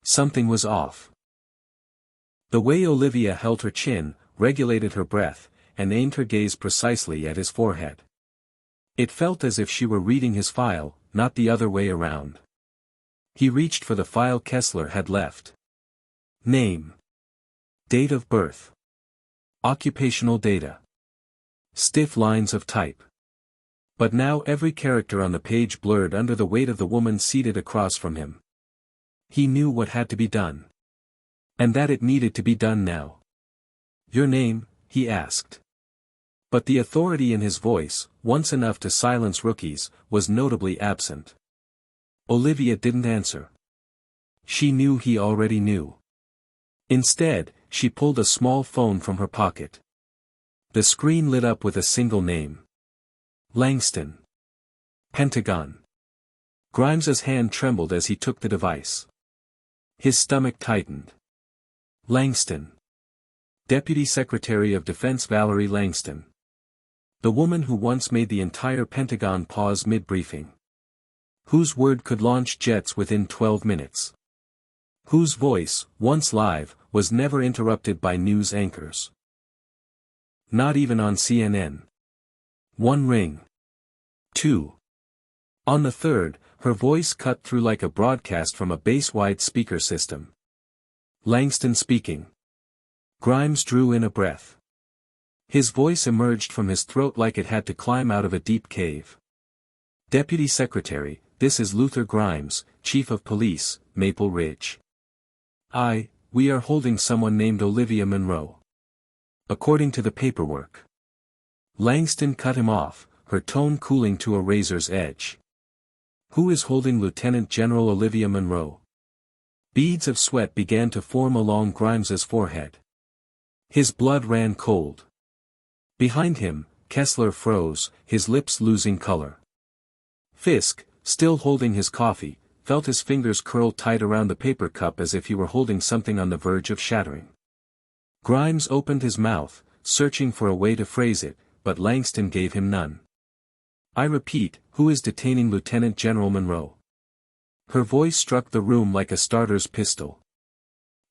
S1: Something was off. The way Olivia held her chin, regulated her breath, and aimed her gaze precisely at his forehead. It felt as if she were reading his file, not the other way around. He reached for the file Kessler had left. Name. Date of birth. Occupational data. Stiff lines of type. But now every character on the page blurred under the weight of the woman seated across from him. He knew what had to be done. And that it needed to be done now. Your name, he asked. But the authority in his voice, once enough to silence rookies, was notably absent. Olivia didn't answer. She knew he already knew. Instead, she pulled a small phone from her pocket. The screen lit up with a single name. Langston. Pentagon. Grimes's hand trembled as he took the device. His stomach tightened. Langston. Deputy Secretary of Defense Valerie Langston. The woman who once made the entire Pentagon pause mid-briefing. Whose word could launch jets within 12 minutes. Whose voice, once live, was never interrupted by news anchors. Not even on CNN. 1 ring. 2. On the third, her voice cut through like a broadcast from a base-wide speaker system. Langston speaking. Grimes drew in a breath. His voice emerged from his throat like it had to climb out of a deep cave. Deputy Secretary, this is Luther Grimes, Chief of Police, Maple Ridge. We are holding someone named Olivia Monroe. According to the paperwork. Langston cut him off, her tone cooling to a razor's edge. Who is holding Lieutenant General Olivia Monroe? Beads of sweat began to form along Grimes's forehead. His blood ran cold. Behind him, Kessler froze, his lips losing color. Fisk, still holding his coffee, felt his fingers curl tight around the paper cup as if he were holding something on the verge of shattering. Grimes opened his mouth, searching for a way to phrase it, but Langston gave him none. I repeat, who is detaining Lieutenant General Monroe? Her voice struck the room like a starter's pistol.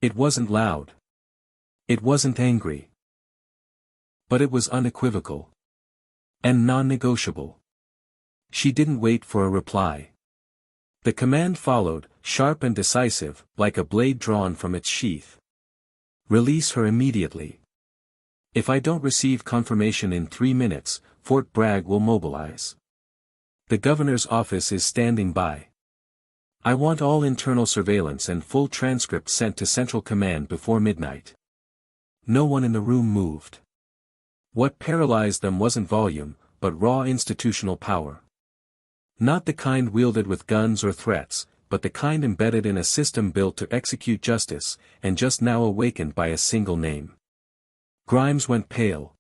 S1: It wasn't loud. It wasn't angry. But it was unequivocal. And non-negotiable. She didn't wait for a reply. The command followed, sharp and decisive, like a blade drawn from its sheath. Release her immediately. If I don't receive confirmation in 3 minutes, Fort Bragg will mobilize. The governor's office is standing by. I want all internal surveillance and full transcript sent to Central Command before midnight. No one in the room moved. What paralyzed them wasn't volume, but raw institutional power. Not the kind wielded with guns or threats, but the kind embedded in a system built to execute justice, and just now awakened by a single name. Grimes went pale.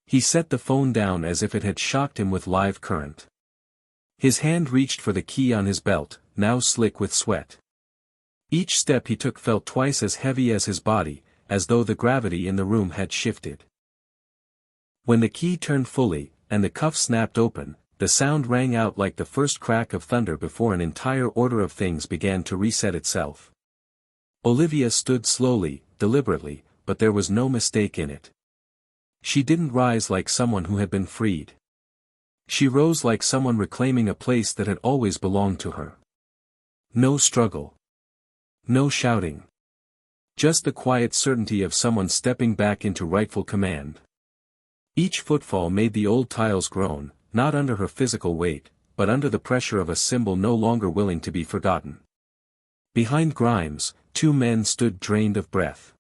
S1: He set the phone down as if it had shocked him with live current. His hand reached for the key on his belt, now slick with sweat. Each step he took felt twice as heavy as his body, as though the gravity in the room had shifted. When the key turned fully, and the cuff snapped open, the sound rang out like the first crack of thunder before an entire order of things began to reset itself. Olivia stood slowly, deliberately, but there was no mistake in it. She didn't rise like someone who had been freed. She rose like someone reclaiming a place that had always belonged to her. No struggle. No shouting. Just the quiet certainty of someone stepping back into rightful command. Each footfall made the old tiles groan, not under her physical weight, but under the pressure of a symbol no longer willing to be forgotten. Behind Grimes, 2 men stood drained of breath.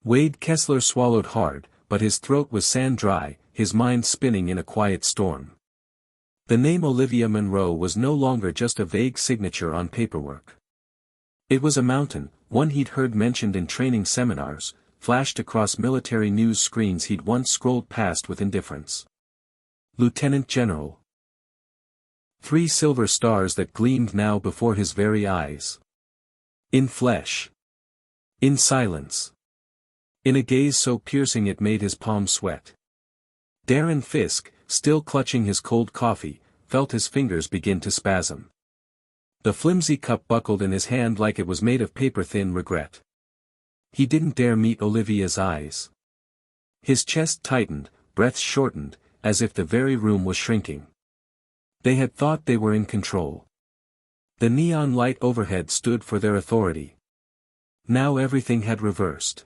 S1: Wade Kessler swallowed hard, but his throat was sand dry, his mind spinning in a quiet storm. The name Olivia Monroe was no longer just a vague signature on paperwork. It was a mountain, one he'd heard mentioned in training seminars, flashed across military news screens he'd once scrolled past with indifference. Lieutenant General. 3 silver stars that gleamed now before his very eyes. In flesh. In silence. In a gaze so piercing it made his palms sweat. Darren Fisk, still clutching his cold coffee, felt his fingers begin to spasm. The flimsy cup buckled in his hand like it was made of paper-thin regret. He didn't dare meet Olivia's eyes. His chest tightened, breath shortened, as if the very room was shrinking. They had thought they were in control. The neon light overhead stood for their authority. Now everything had reversed.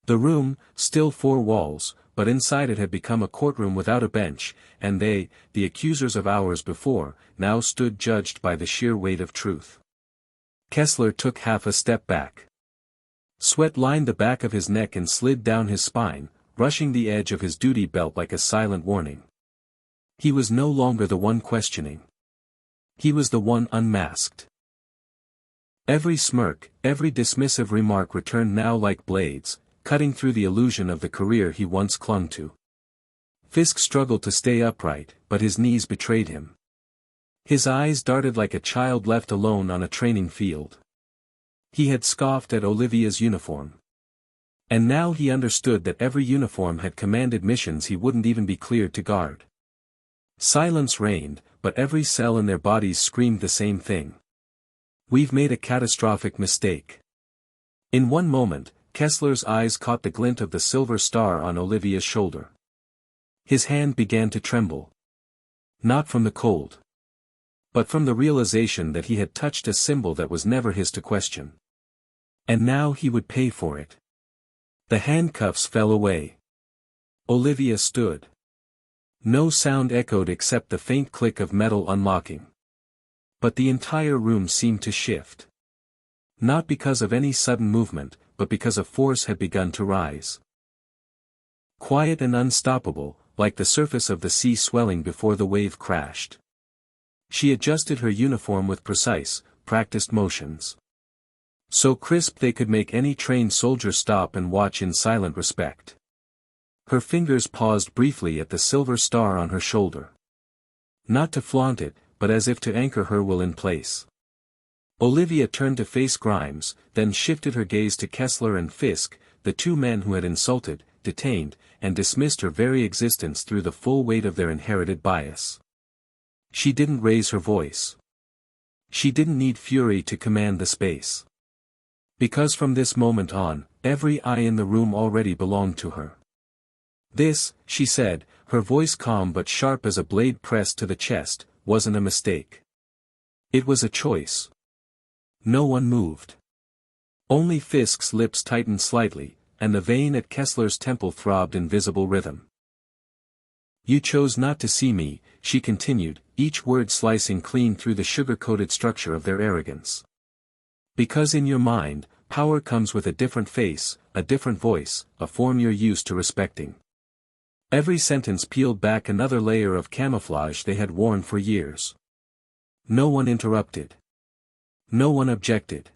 S1: The room, still 4 walls, but inside it had become a courtroom without a bench, and they, the accusers of hours before, now stood judged by the sheer weight of truth. Kessler took half a step back. Sweat lined the back of his neck and slid down his spine, brushing the edge of his duty belt like a silent warning. He was no longer the one questioning. He was the one unmasked. Every smirk, every dismissive remark returned now like blades, cutting through the illusion of the career he once clung to. Fisk struggled to stay upright, but his knees betrayed him. His eyes darted like a child left alone on a training field. He had scoffed at Olivia's uniform. And now he understood that every uniform had commanded missions he wouldn't even be cleared to guard. Silence reigned, but every cell in their bodies screamed the same thing. We've made a catastrophic mistake. In one moment, Kessler's eyes caught the glint of the silver star on Olivia's shoulder. His hand began to tremble. Not from the cold. But from the realization that he had touched a symbol that was never his to question. And now he would pay for it. The handcuffs fell away. Olivia stood. No sound echoed except the faint click of metal unlocking. But the entire room seemed to shift. Not because of any sudden movement, but because a force had begun to rise. Quiet and unstoppable, like the surface of the sea swelling before the wave crashed. She adjusted her uniform with precise, practiced motions. So crisp they could make any trained soldier stop and watch in silent respect. Her fingers paused briefly at the silver star on her shoulder. Not to flaunt it, but as if to anchor her will in place. Olivia turned to face Grimes, then shifted her gaze to Kessler and Fisk, the 2 men who had insulted, detained, and dismissed her very existence through the full weight of their inherited bias. She didn't raise her voice. She didn't need fury to command the space. Because from this moment on, every eye in the room already belonged to her. This, she said, her voice calm but sharp as a blade pressed to the chest, wasn't a mistake. It was a choice. No one moved. Only Fisk's lips tightened slightly, and the vein at Kessler's temple throbbed in visible rhythm. You chose not to see me, she continued, each word slicing clean through the sugar-coated structure of their arrogance. Because in your mind, power comes with a different face, a different voice, a form you're used to respecting. Every sentence peeled back another layer of camouflage they had worn for years. No one interrupted. No one objected.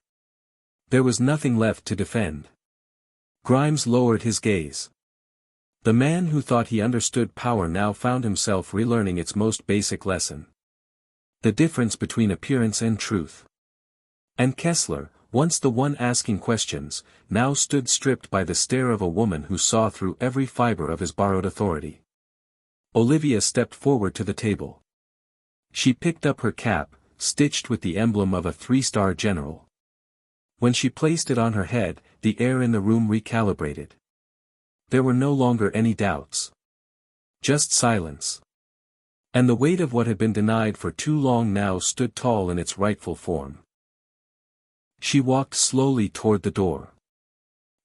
S1: There was nothing left to defend. Grimes lowered his gaze. The man who thought he understood power now found himself relearning its most basic lesson. The difference between appearance and truth. And Kessler, once the one asking questions, now stood stripped by the stare of a woman who saw through every fiber of his borrowed authority. Olivia stepped forward to the table. She picked up her cap, stitched with the emblem of a 3-star general. When she placed it on her head, the air in the room recalibrated. There were no longer any doubts. Just silence. And the weight of what had been denied for too long now stood tall in its rightful form. She walked slowly toward the door.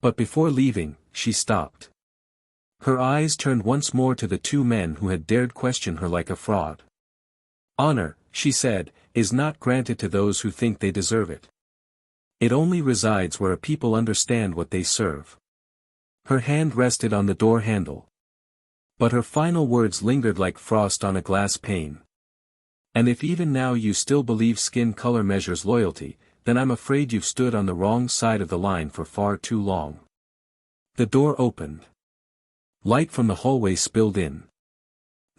S1: But before leaving, she stopped. Her eyes turned once more to the 2 men who had dared question her like a fraud. Honor, she said, is not granted to those who think they deserve it. It only resides where a people understand what they serve. Her hand rested on the door handle. But her final words lingered like frost on a glass pane. And if even now you still believe skin color measures loyalty, then I'm afraid you've stood on the wrong side of the line for far too long. The door opened. Light from the hallway spilled in.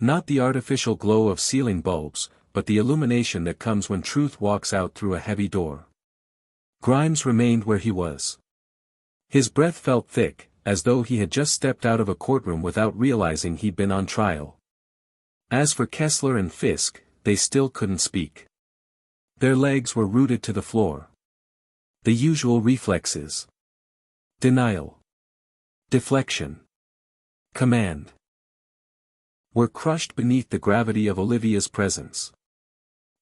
S1: Not the artificial glow of ceiling bulbs, but the illumination that comes when truth walks out through a heavy door. Grimes remained where he was. His breath felt thick, as though he had just stepped out of a courtroom without realizing he'd been on trial. As for Kessler and Fisk, they still couldn't speak. Their legs were rooted to the floor. The usual reflexes. Denial. Deflection. Command. Were crushed beneath the gravity of Olivia's presence.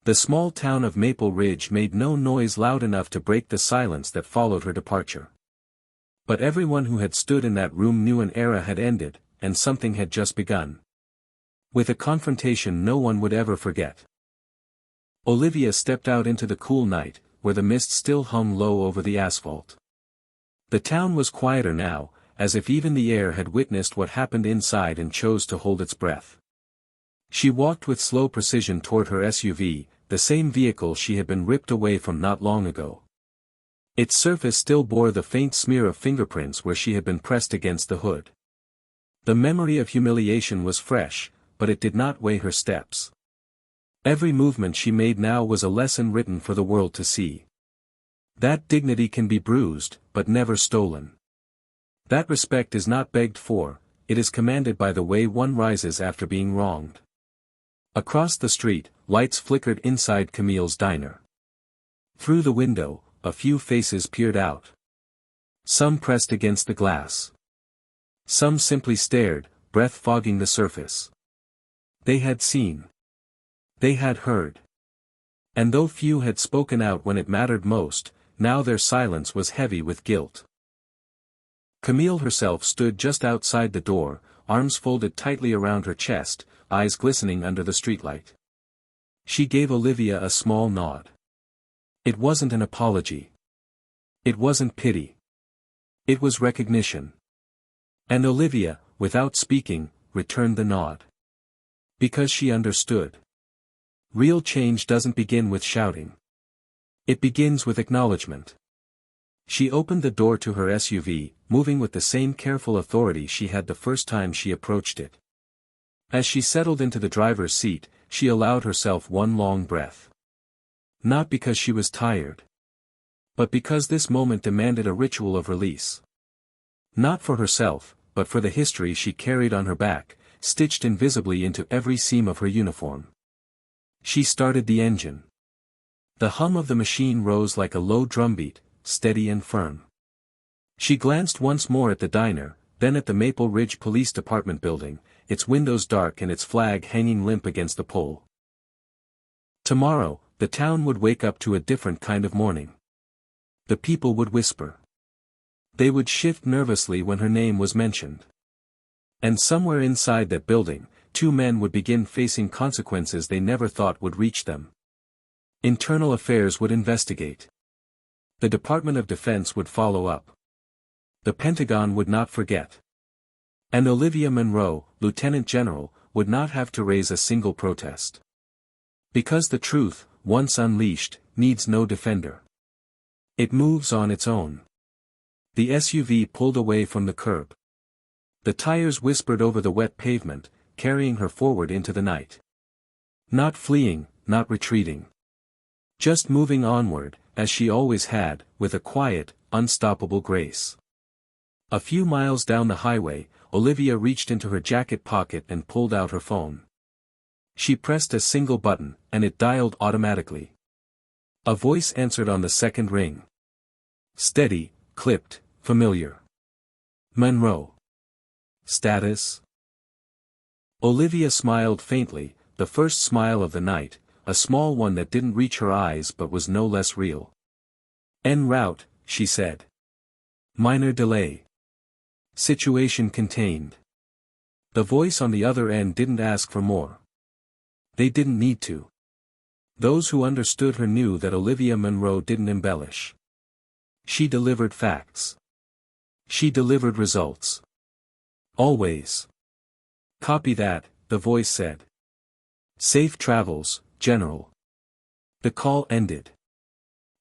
S1: The small town of Maple Ridge made no noise loud enough to break the silence that followed her departure. But everyone who had stood in that room knew an era had ended, and something had just begun. With a confrontation no one would ever forget. Olivia stepped out into the cool night, where the mist still hung low over the asphalt. The town was quieter now, as if even the air had witnessed what happened inside and chose to hold its breath. She walked with slow precision toward her SUV, the same vehicle she had been ripped away from not long ago. Its surface still bore the faint smear of fingerprints where she had been pressed against the hood. The memory of humiliation was fresh, but it did not weigh her steps. Every movement she made now was a lesson written for the world to see. That dignity can be bruised, but never stolen. That respect is not begged for, it is commanded by the way one rises after being wronged. Across the street, lights flickered inside Camille's diner. Through the window, a few faces peered out. Some pressed against the glass. Some simply stared, breath fogging the surface. They had seen. They had heard. And though few had spoken out when it mattered most, now their silence was heavy with guilt. Camille herself stood just outside the door, arms folded tightly around her chest, eyes glistening under the streetlight. She gave Olivia a small nod. It wasn't an apology. It wasn't pity. It was recognition. And Olivia, without speaking, returned the nod. Because she understood. Real change doesn't begin with shouting. It begins with acknowledgement. She opened the door to her SUV, moving with the same careful authority she had the first time she approached it. As she settled into the driver's seat, she allowed herself one long breath. Not because she was tired. But because this moment demanded a ritual of release. Not for herself, but for the history she carried on her back, stitched invisibly into every seam of her uniform. She started the engine. The hum of the machine rose like a low drumbeat, steady and firm. She glanced once more at the diner, then at the Maple Ridge Police Department building, its windows dark and its flag hanging limp against the pole. Tomorrow, the town would wake up to a different kind of morning. The people would whisper. They would shift nervously when her name was mentioned. And somewhere inside that building, two men would begin facing consequences they never thought would reach them. Internal Affairs would investigate. The Department of Defense would follow up. The Pentagon would not forget. And Olivia Monroe, Lieutenant General, would not have to raise a single protest. Because the truth, once unleashed, needs no defender. It moves on its own. The SUV pulled away from the curb. The tires whispered over the wet pavement, carrying her forward into the night. Not fleeing, not retreating. Just moving onward, as she always had, with a quiet, unstoppable grace. A few miles down the highway, Olivia reached into her jacket pocket and pulled out her phone. She pressed a single button, and it dialed automatically. A voice answered on the second ring. Steady, clipped, familiar. Monroe. Status? Olivia smiled faintly, the first smile of the night, a small one that didn't reach her eyes but was no less real. En route, she said. Minor delay. Situation contained. The voice on the other end didn't ask for more. They didn't need to. Those who understood her knew that Olivia Monroe didn't embellish. She delivered facts. She delivered results. Always. Copy that, the voice said. Safe travels, General." The call ended.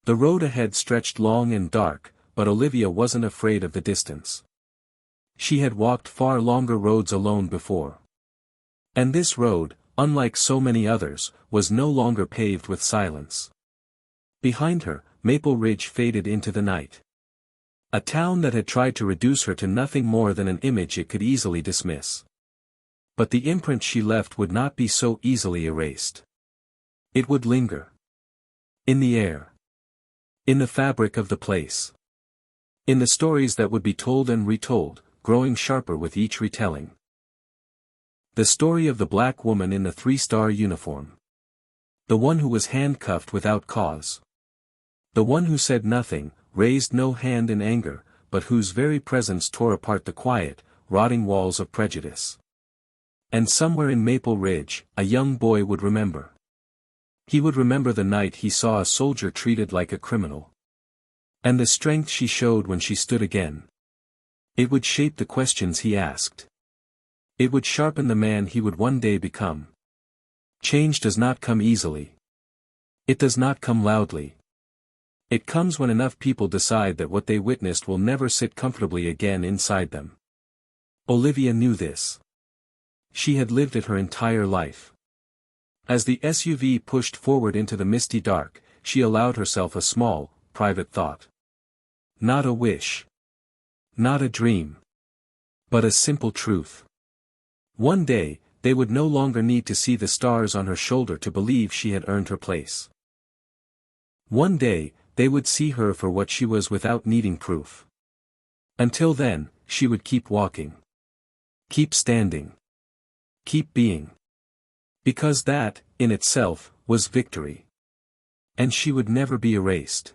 S1: The road ahead stretched long and dark, but Olivia wasn't afraid of the distance. She had walked far longer roads alone before. And this road, unlike so many others, was no longer paved with silence. Behind her, Maple Ridge faded into the night. A town that had tried to reduce her to nothing more than an image it could easily dismiss. But the imprint she left would not be so easily erased. It would linger. In the air. In the fabric of the place. In the stories that would be told and retold, growing sharper with each retelling. The story of the black woman in the three-star uniform. The one who was handcuffed without cause. The one who said nothing, raised no hand in anger, but whose very presence tore apart the quiet, rotting walls of prejudice. And somewhere in Maple Ridge, a young boy would remember. He would remember the night he saw a soldier treated like a criminal. And the strength she showed when she stood again. It would shape the questions he asked. It would sharpen the man he would one day become. Change does not come easily. It does not come loudly. It comes when enough people decide that what they witnessed will never sit comfortably again inside them. Olivia knew this. She had lived it her entire life. As the SUV pushed forward into the misty dark, she allowed herself a small, private thought. Not a wish. Not a dream. But a simple truth. One day, they would no longer need to see the stars on her shoulder to believe she had earned her place. One day, they would see her for what she was without needing proof. Until then, she would keep walking. Keep standing. Keep being. Because that, in itself, was victory. And she would never be erased.